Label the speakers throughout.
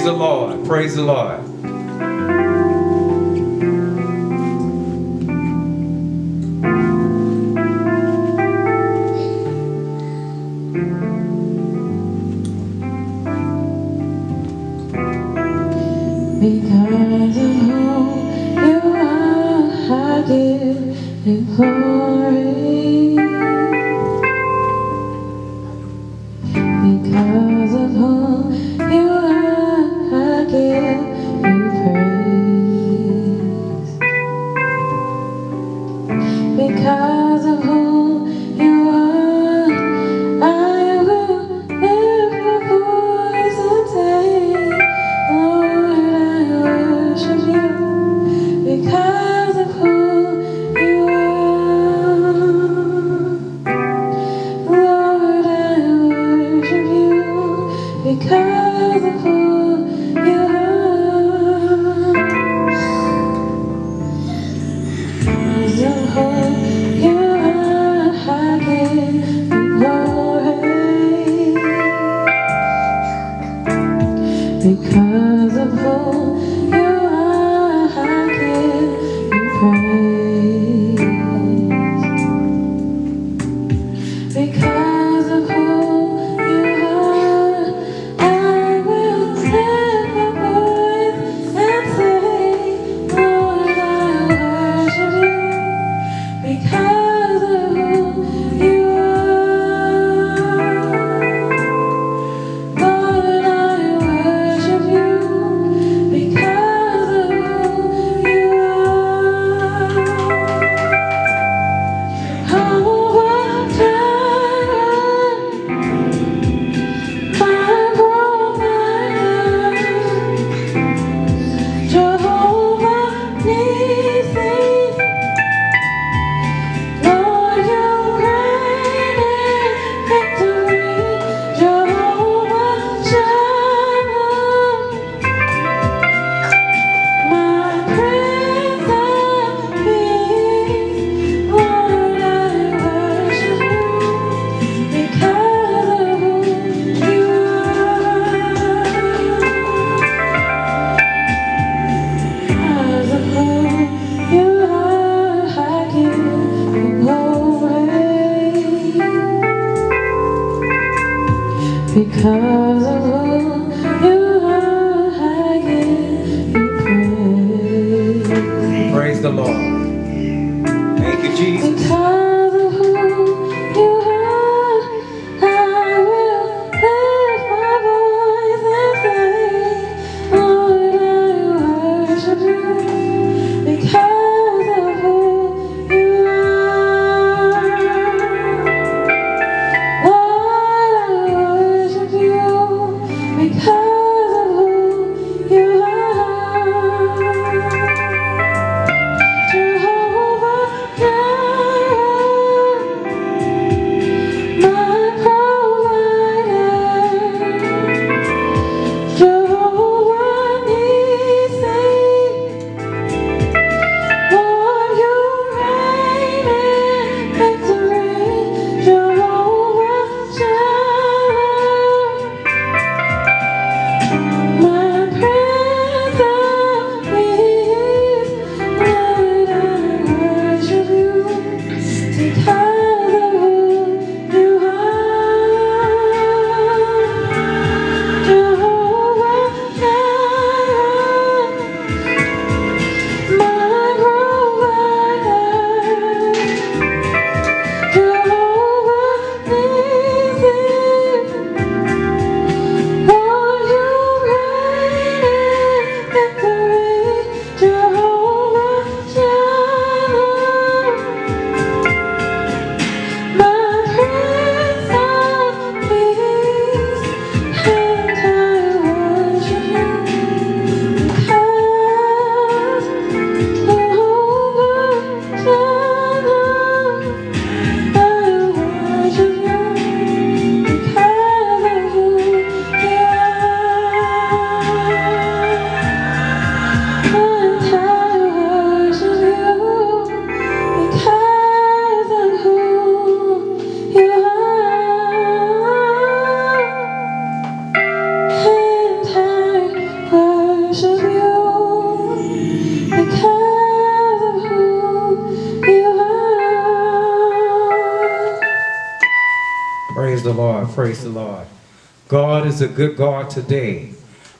Speaker 1: Praise the Lord. Praise the Lord.
Speaker 2: Because of who you are, I give you glory. Because of who you are, I give you praise. Because of who you are, I will lift my voice and say, Lord, I worship you. Because of who you are, Lord, I worship you. Because of who you are, because of who you are, I give you glory. Because of who you are, I give you praise. Because of who you are, I will lift my voice and say, Lord, I worship you. Because of who you are, Lord, I worship you. Because of who you are, Jehovah Jireh, my provider, Jehovah Nissi, Lord, you reign in victory, Jehovah Shalom, my Prince of Peace. Lord, I worship you. Because of who you are, because of who you are, I give you glory. Because of who you are, I give you praise.
Speaker 1: Praise the Lord. Thank you, Jesus.
Speaker 2: Because of who you are, I will lift my voice and say, Lord, I worship you. Because of who you are, Lord, I worship you.
Speaker 1: Praise the Lord. Praise the Lord. God is a good God today.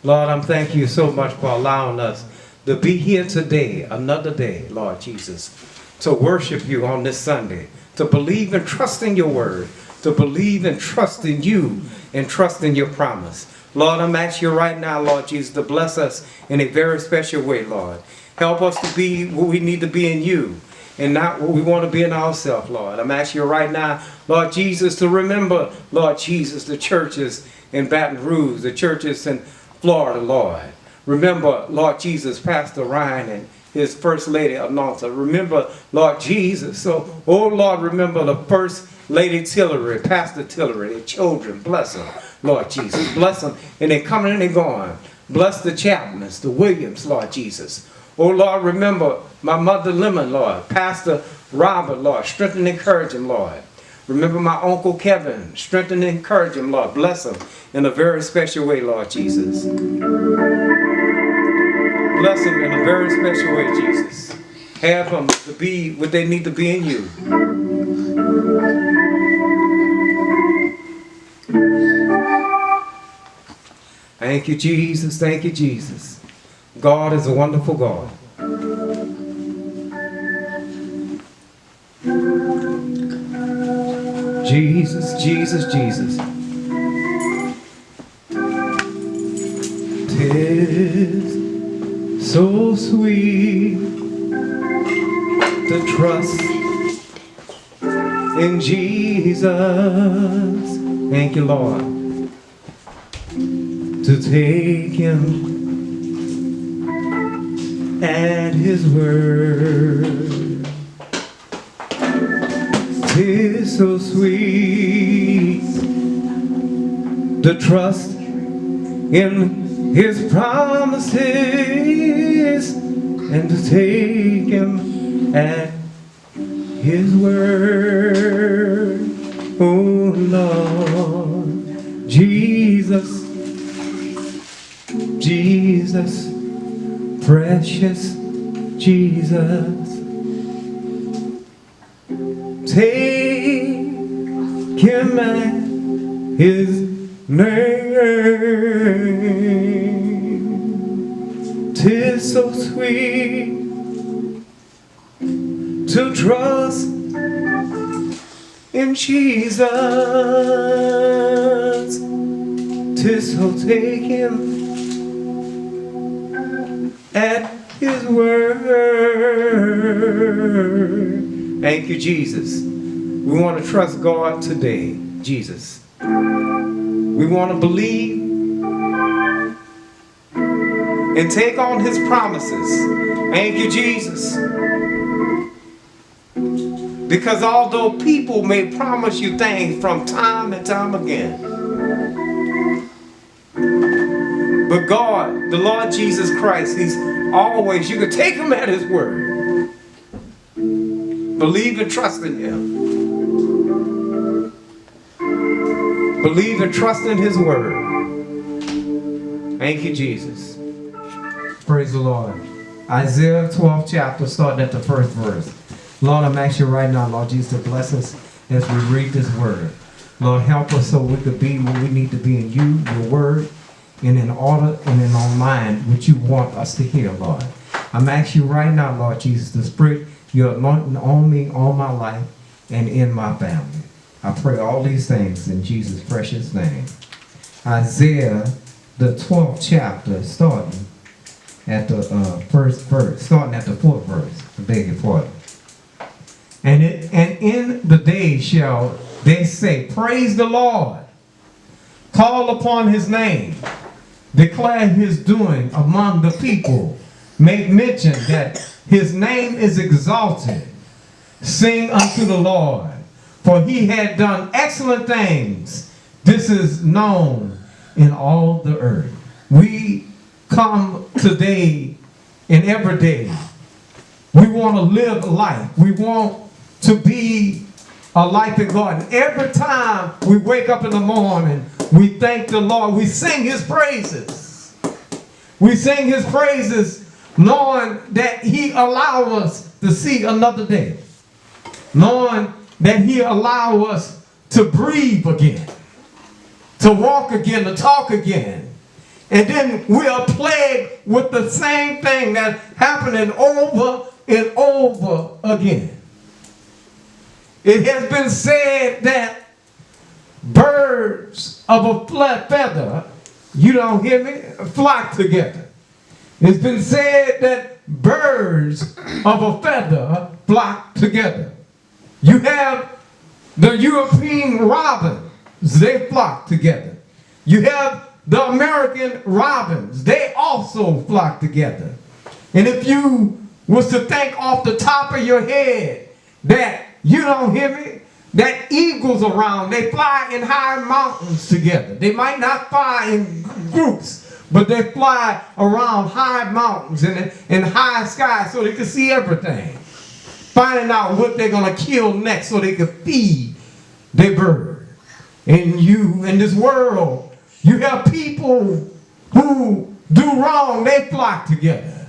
Speaker 1: Lord, I'm thanking you so much for allowing us to be here today, another day, Lord Jesus, to worship you on this Sunday, to believe and trust in your word, to believe and trust in you and trust in your promise. Lord, I'm asking you right now, Lord Jesus, to bless us in a very special way, Lord. Help us to be what we need to be in you and not what we want to be in ourselves, Lord. I'm asking you right now, Lord Jesus, to remember, Lord Jesus, the churches in Baton Rouge, the churches in Florida, Lord. Remember, Lord Jesus, Pastor Ryan and his First Lady Announcer. Remember, Lord Jesus. So, oh Lord, remember the First Lady Tillery, Pastor Tillery, their children. Bless them, Lord Jesus. Bless them. And they're coming and they're going. Bless the Chapmans, the Williams, Lord Jesus. Oh Lord, remember my mother Lemon, Lord. Pastor Robert, Lord. Strengthen and encourage him, Lord. Remember my Uncle Kevin. Strengthen and encourage him, Lord. Bless him in a very special way, Lord Jesus. Bless them in a very special way, Jesus. Have them to be what they need to be in you. Thank you, Jesus. Thank you, Jesus. God is a wonderful God. Jesus, Jesus, Jesus. 'Tis so sweet to trust in Jesus. Thank you, Lord. To take him at his word. 'Tis so sweet to trust in his promises and to take him at his word. Oh Lord Jesus, Jesus, precious Jesus, take him at his name. 'Tis so sweet to trust in Jesus. 'Tis so take him at his word. Thank you, Jesus. We want to trust God today, Jesus. We want to believe and take on his promises. Thank you, Jesus. Because although people may promise you things from time and time again, but God, the Lord Jesus Christ, he's always, you can take him at his word. Believe and trust in him. Believe and trust in his word. Thank you, Jesus. Praise the Lord. Isaiah 12th chapter, starting at the first verse. Lord, I'm asking you right now, Lord Jesus, to bless us as we read this word. Lord, help us so we could be what we need to be in you, your word, and in order and in our mind, what you want us to hear, Lord. I'm asking you right now, Lord Jesus, to spread your anointing on me, on my life, and in my family. I pray all these things in Jesus' precious name. Isaiah, the 12th chapter, starting at the first verse, starting at the 4th verse. I beg your pardon. And in the day shall they say, praise the Lord, call upon his name, declare his doing among the people, make mention that his name is exalted, sing unto the Lord, for he had done excellent things. This is known in all the earth. We come today and every day. We want to live life. We want to be a life in God. And every time we wake up in the morning, we thank the Lord. We sing his praises. We sing his praises knowing that he allows us to see another day. Knowing that he allows us to breathe again, to walk again, to talk again. And then we are plagued with the same thing that's happening over and over again. It has been said that birds of a feather, you don't hear me, flock together. It's been said that birds of a feather flock together. You have the European robins, they flock together. You have the American robins, they also flock together. And if you was to think off the top of your head that, you don't hear me, that eagles around, they fly in high mountains together. They might not fly in groups, but they fly around high mountains and in high skies so they can see everything. Finding out what they're going to kill next so they can feed their bird. And you, in this world, you have people who do wrong, they flock together.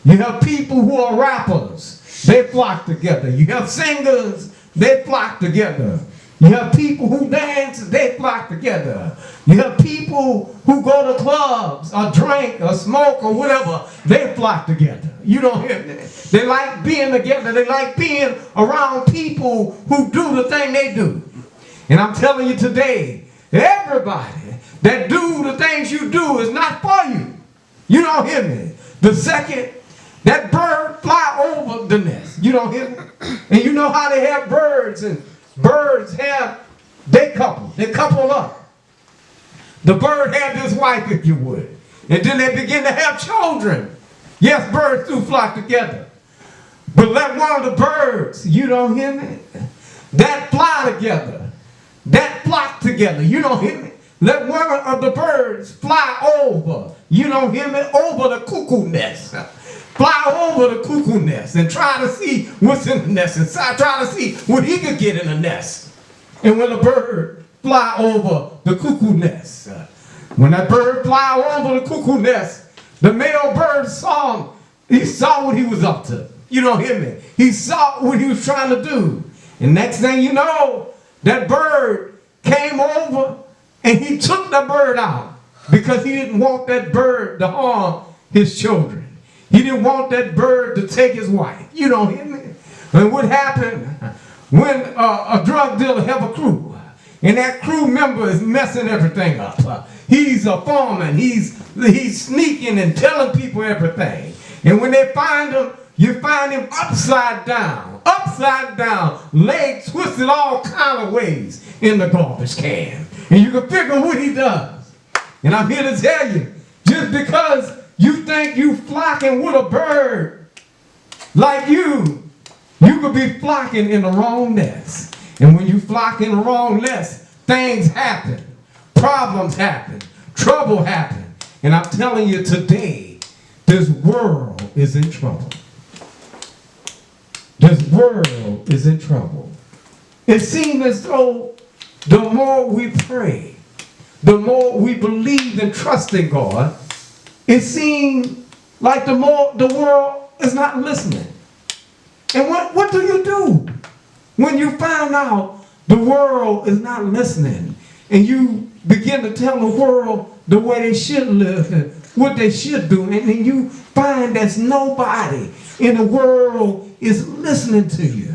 Speaker 1: You have people who are rappers, they flock together. You have singers, they flock together. You have people who dance, they flock together. You have people who go to clubs or drink or smoke or whatever, they flock together. You don't hear me? They like being together. They like being around people who do the thing they do. And I'm telling you today, everybody that do the things you do is not for you. You don't hear me? The second that bird fly over the nest, you don't hear me? And you know how they have birds, and birds have, they couple up. The bird had this wife, if you would. And then they begin to have children. Yes, birds do flock together. But let one of the birds, you don't hear me, that fly together, that flock together, you don't hear me? Let one of the birds fly over, you don't hear me, over the cuckoo nest. Fly over the cuckoo nest and try to see what's in the nest and try to see what he could get in the nest. And when the bird fly over the cuckoo nest, when that bird fly over the cuckoo nest, the male bird saw him. He saw what he was up to. You don't hear me? He saw what he was trying to do. And next thing you know, that bird came over and he took the bird out because he didn't want that bird to harm his children. He didn't want that bird to take his wife. You don't hear me? And what happened when a drug dealer have a crew and that crew member is messing everything up? He's a foreman. He's sneaking and telling people everything. And when they find him, you find him upside down, legs twisted all kind of ways in the garbage can. And you can figure what he does. And I'm here to tell you, just because you think you flocking with a bird like you could be flocking in the wrong nest. And when you flock in the wrong nest, things happen. Problems happen. Trouble happen. And I'm telling you today, this world is in trouble. This world is in trouble. It seems as though the more we pray, the more we believe and trust in God, it seems like the more the world is not listening. And what do you do when you find out the world is not listening and you begin to tell the world the way they should live and what they should do, and then you find there's nobody in the world is listening to you.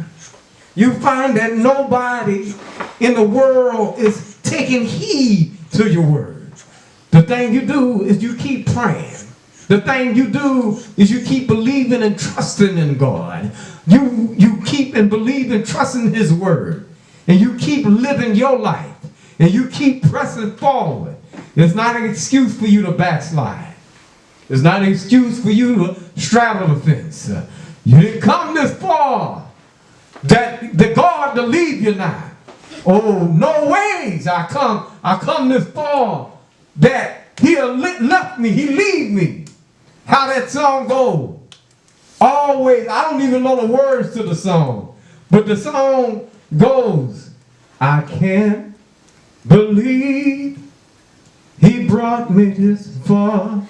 Speaker 1: You find that nobody in the world is taking heed to your words. The thing you do is you keep praying. The thing you do is you keep believing and trusting in God. You keep and believe and trusting His word. And you keep living your life. And you keep pressing forward. It's not an excuse for you to backslide. It's not an excuse for you to straddle the fence. You didn't come this far that the God to leave you now. Oh, no ways I come this far that He left me, He leave me. How that song goes. Always, I don't even know the words to the song, but the song goes, I can't believe He brought me this far.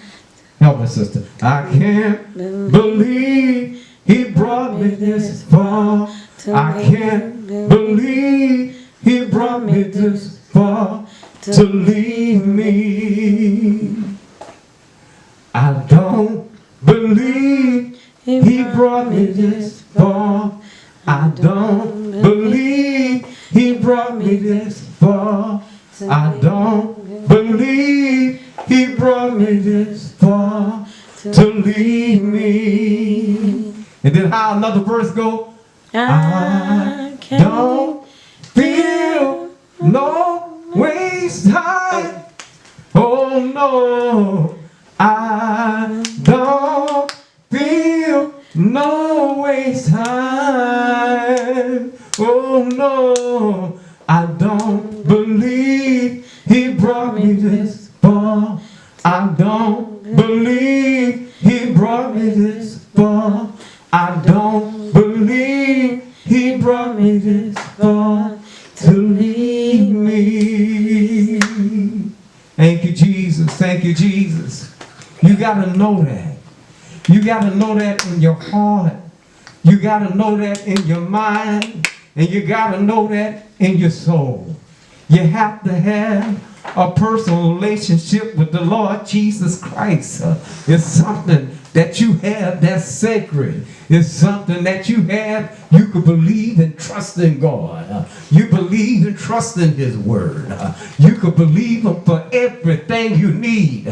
Speaker 1: Help me, sister. I can't believe He brought me this far. I can't believe He brought me this far to leave me. I don't believe he brought me this far. I don't believe he brought me this far. I don't believe he brought me this far to leave me. And then how another verse go? I don't feel no waste time. Oh no, I don't feel no waste time. Oh no, I don't believe he brought me this far. I don't believe he brought me this far. I don't believe he brought me this far to leave me. Thank you, Jesus. Thank you, Jesus. You got to know that. You got to know that in your heart. You got to know that in your mind. And you got to know that in your soul. You have to have a personal relationship with the Lord Jesus Christ. It's something that you have that's sacred. It's something that you have, you could believe and trust in God. You believe and trust in his word. You could believe him for everything you need.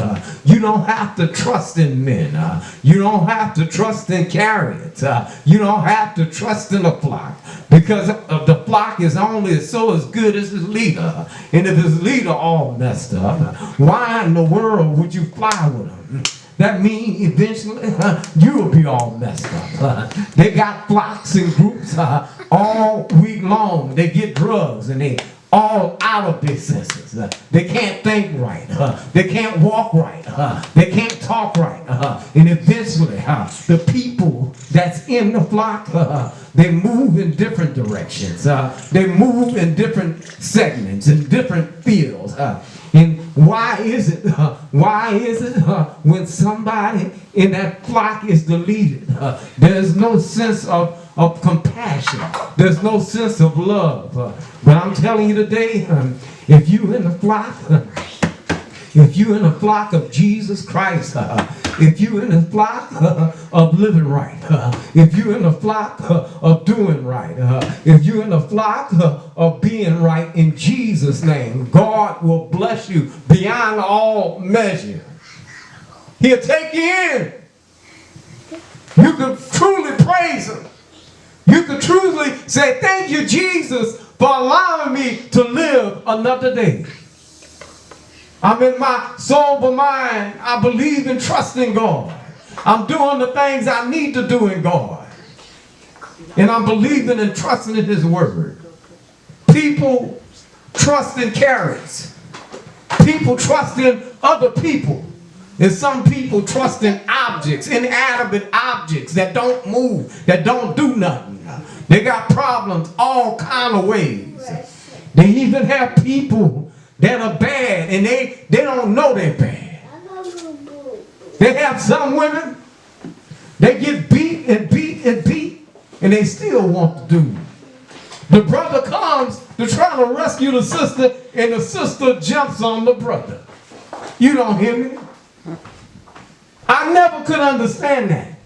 Speaker 1: You don't have to trust in men. You don't have to trust in chariots. You don't have to trust in a flock, because the flock is only so as good as his leader. And if his leader all messed up, why in the world would you fly with him? That means eventually you will be all messed up. They got flocks and groups all week long. They get drugs and they all out of their senses. They can't think right. They can't walk right. They can't talk right. And eventually the people that's in the flock, they move in different directions. They move in different segments, in different fields. And why is it when somebody in that flock is deleted, there's no sense of compassion, there's no sense of love? But I'm telling you today, if you in the flock, if you in the flock of Jesus Christ, if you in the flock of living right, if you in the flock of doing right, if you in the flock of being right in Jesus' name, God will bless you beyond all measure. He'll take you in. You can truly praise him. You can truly say, thank you, Jesus, for allowing me to live another day. I'm in my sober mind. I believe and trust in God. I'm doing the things I need to do in God. And I'm believing and trusting in his word. People trust in carrots. People trust in other people. And some people trust in objects, inanimate objects that don't move, that don't do nothing. They got problems all kind of ways. They even have people that are bad and they don't know they're bad. They have some women, they get beat and beat and beat and they still want to do. The brother comes to try to rescue the sister and the sister jumps on the brother. You don't hear me? I never could understand that.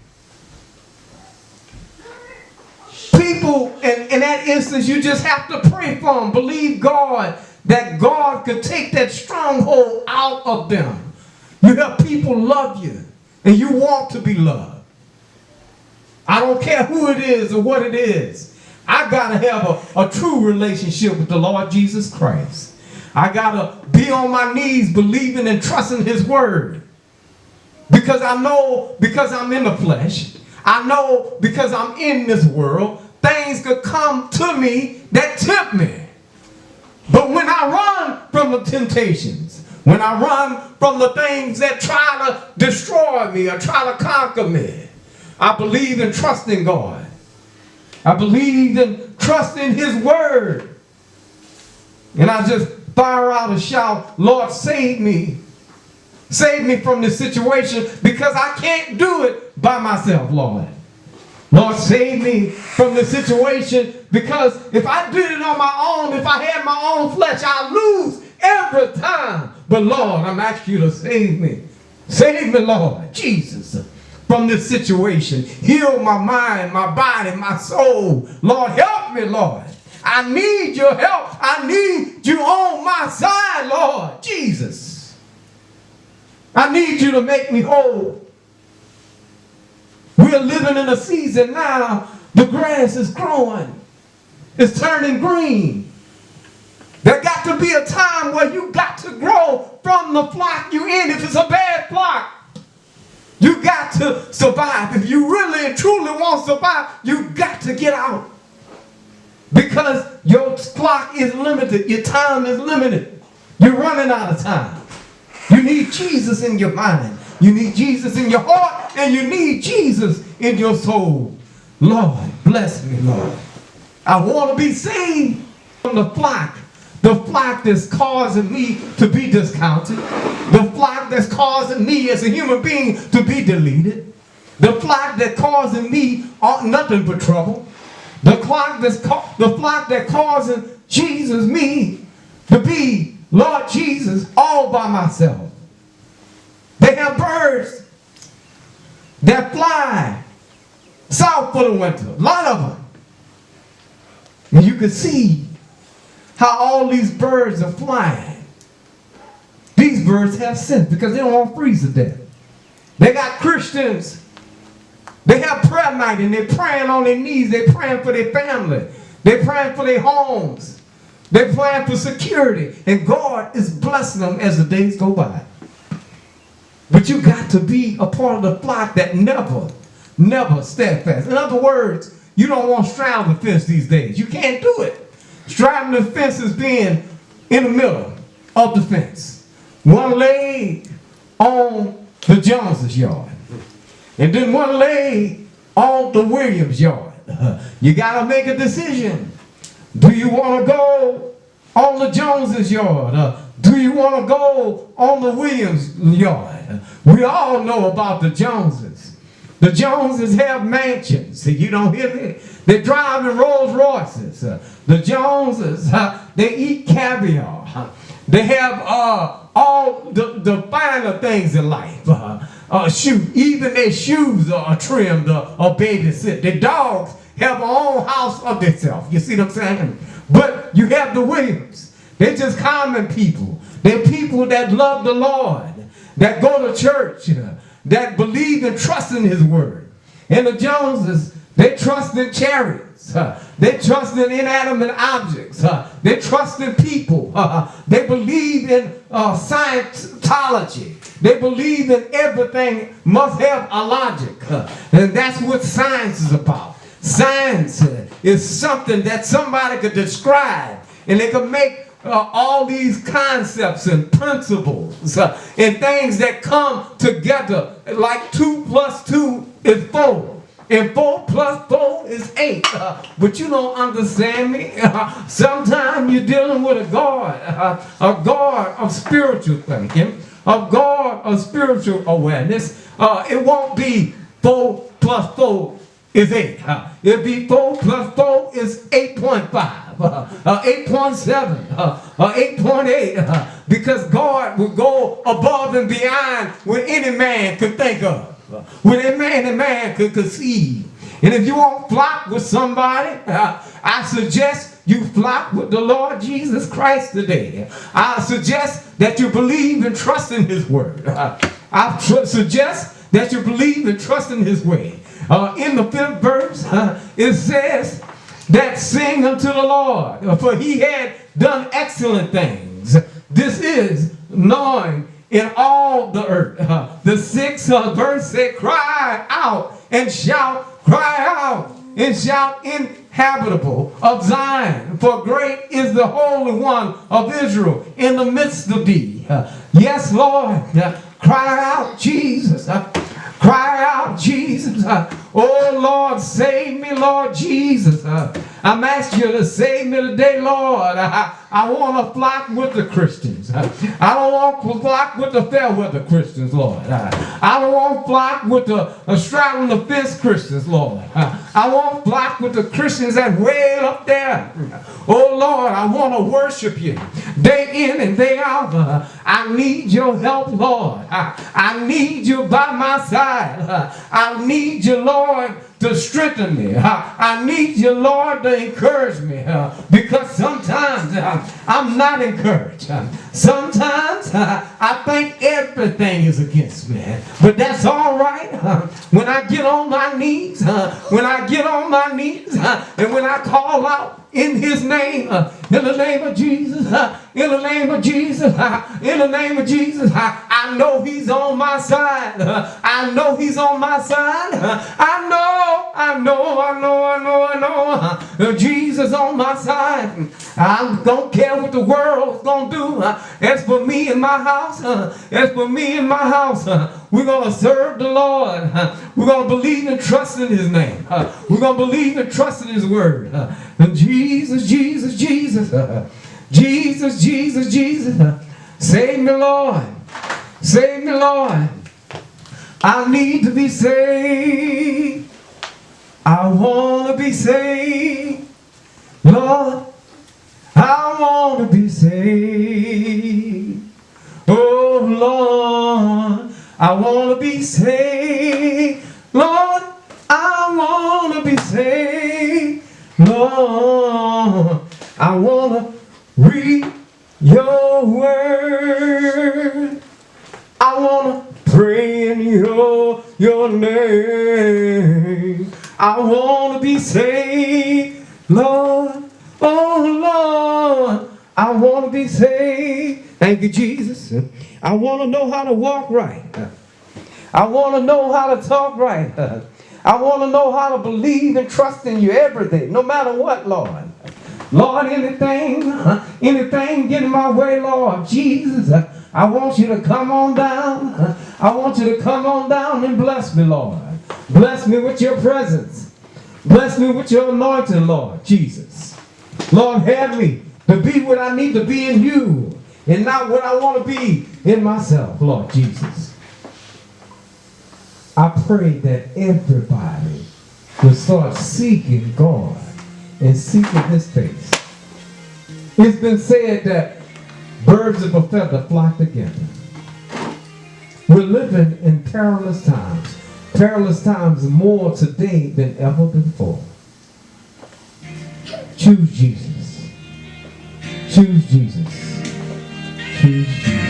Speaker 1: People, in that instance, you just have to pray for them. Believe God that God could take that stronghold out of them. You have people love you and you want to be loved. I don't care who it is or what it is. I got to have a true relationship with the Lord Jesus Christ. I got to be on my knees believing and trusting his word. Because I know, because I'm in the flesh, I know because I'm in this world, things could come to me that tempt me. But when I run from the temptations, when I run from the things that try to destroy me or try to conquer me, I believe and trust in God. I believe and trust in his word. And I just fire out a shout, Lord, save me. Save me from this situation because I can't do it by myself, Lord. Lord, save me from the situation, because if I did it on my own, if I had my own flesh, I'll lose every time. But Lord, I'm asking you to save me. Save me, Lord Jesus, from this situation. Heal my mind, my body, my soul. Lord, help me, Lord. I need your help. I need you on my side, Lord Jesus. I need you to make me whole. We're living in a season now, the grass is growing. It's turning green. There got to be a time where you got to grow from the flock you're in. If it's a bad flock, you got to survive. If you really and truly want to survive, you got to get out. Because your flock is limited. Your time is limited. You're running out of time. You need Jesus in your mind. You need Jesus in your heart, and you need Jesus in your soul. Lord, bless me, Lord. I want to be saved from the flock that's causing me to be discounted, the flock that's causing me as a human being to be deleted, the flock that's causing me nothing but trouble, the flock that's causing Jesus, me, to be, Lord Jesus, all by myself. They have birds that fly south for the winter, a lot of them. And you can see how all these birds are flying. These birds have sense because they don't want to freeze to death. They got Christians. They have prayer night and they're praying on their knees. They're praying for their family. They're praying for their homes. They're praying for security. And God is blessing them as the days go by. But you got to be a part of the flock that never steadfast. In other words, you don't want to straddle the fence these days. You can't do it. Straddling the fence is being in the middle of the fence. One leg on the Jones's yard. And then one leg on the Williams yard. You got to make a decision. Do you want to go on the Jones's yard? Do you want to go on the Williams yard? We all know about the Joneses. The Joneses have mansions. You don't hear me? They drive in Rolls Royces. The Joneses, they eat caviar. They have all the finer things in life. Even their shoes are trimmed or babysit. The dogs have their own house of themselves. You see what I'm saying? But you have the Williams. They're just common people. They're people that love the Lord, that go to church, that believe and trust in His Word. And the Joneses, they trust in chariots. They trust in inanimate objects. They trust in people. They believe in Scientology. They believe in everything must have a logic. And that's what science is about. Science is something that somebody could describe, and they could make all these concepts and principles and things that come together, like 2 + 2 is 4. And 4 + 4 is 8. But you don't understand me. Sometimes you're dealing with a God of spiritual thinking, a God of spiritual awareness. It won't be 4 + 4 is 8. It'll be 4 + 4 is 8.5, 8.7, 8.8. Because God will go above and beyond what any man could think of. What any man could conceive. And if you want to flock with somebody, I suggest you flock with the Lord Jesus Christ today. I suggest that you believe and trust in His Word. I suggest that you believe and trust in His way. In the 5th verse, it says that sing unto the Lord, for He had done excellent things. This is known in all the earth. The 6th verse said, cry out and shout, cry out and shout, inhabitable of Zion, for great is the Holy One of Israel in the midst of thee. Yes, Lord, cry out, Jesus. Cry out, Jesus. Oh Lord, save me, Lord Jesus. I'm asking you to save me today, Lord. I want to flock with the Christians. I don't want to flock with the fair weather Christians, Lord. I don't want to flock with the straddling the fence Christians, Lord. I want to flock with the Christians that way up there. Oh Lord, I want to worship you day in and day out. I need your help, Lord. I need you by my side. I need you, Lord, to strengthen me. I need you, Lord, to encourage me, because sometimes I'm not encouraged. Sometimes I think everything is against me, but that's all right. When I get on my knees, and when I call out in his name, in the name of Jesus, in the name of Jesus, in the name of Jesus, I know he's on my side. I know he's on my side. I know Jesus on my side. I don't care what the world's gonna do. As for me and my house, we're gonna serve the Lord. We're gonna believe and trust in his name. We're gonna believe and trust in his word. And Jesus, Jesus, Jesus, Jesus, Jesus, Jesus, save me, Lord. Save me, Lord. I need to be saved. I want to be saved. Lord, I want to be saved. Oh, Lord, I want to be saved. Lord, I want to be saved. Lord, I want to read your word. I want to pray in your name. I want to be saved, Lord. Oh, Lord, I want to be saved. Thank you, Jesus. I want to know how to walk right. I want to know how to talk right. I want to know how to believe and trust in you every day, no matter what, Lord. Lord, anything get in my way, Lord Jesus, I want you to come on down. I want you to come on down and bless me, Lord. Bless me with your presence. Bless me with your anointing, Lord Jesus. Lord, help me to be what I need to be in you and not what I want to be in myself, Lord Jesus. I pray that everybody will start seeking God and seeking his face. It's been said that birds of a feather flock together. We're living in perilous times more today than ever before. Choose Jesus. Choose Jesus. Choose Jesus.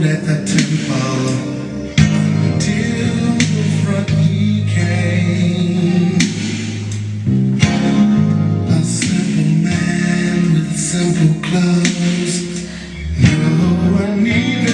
Speaker 3: At the temple till the front he came, a simple man with simple clothes, no one even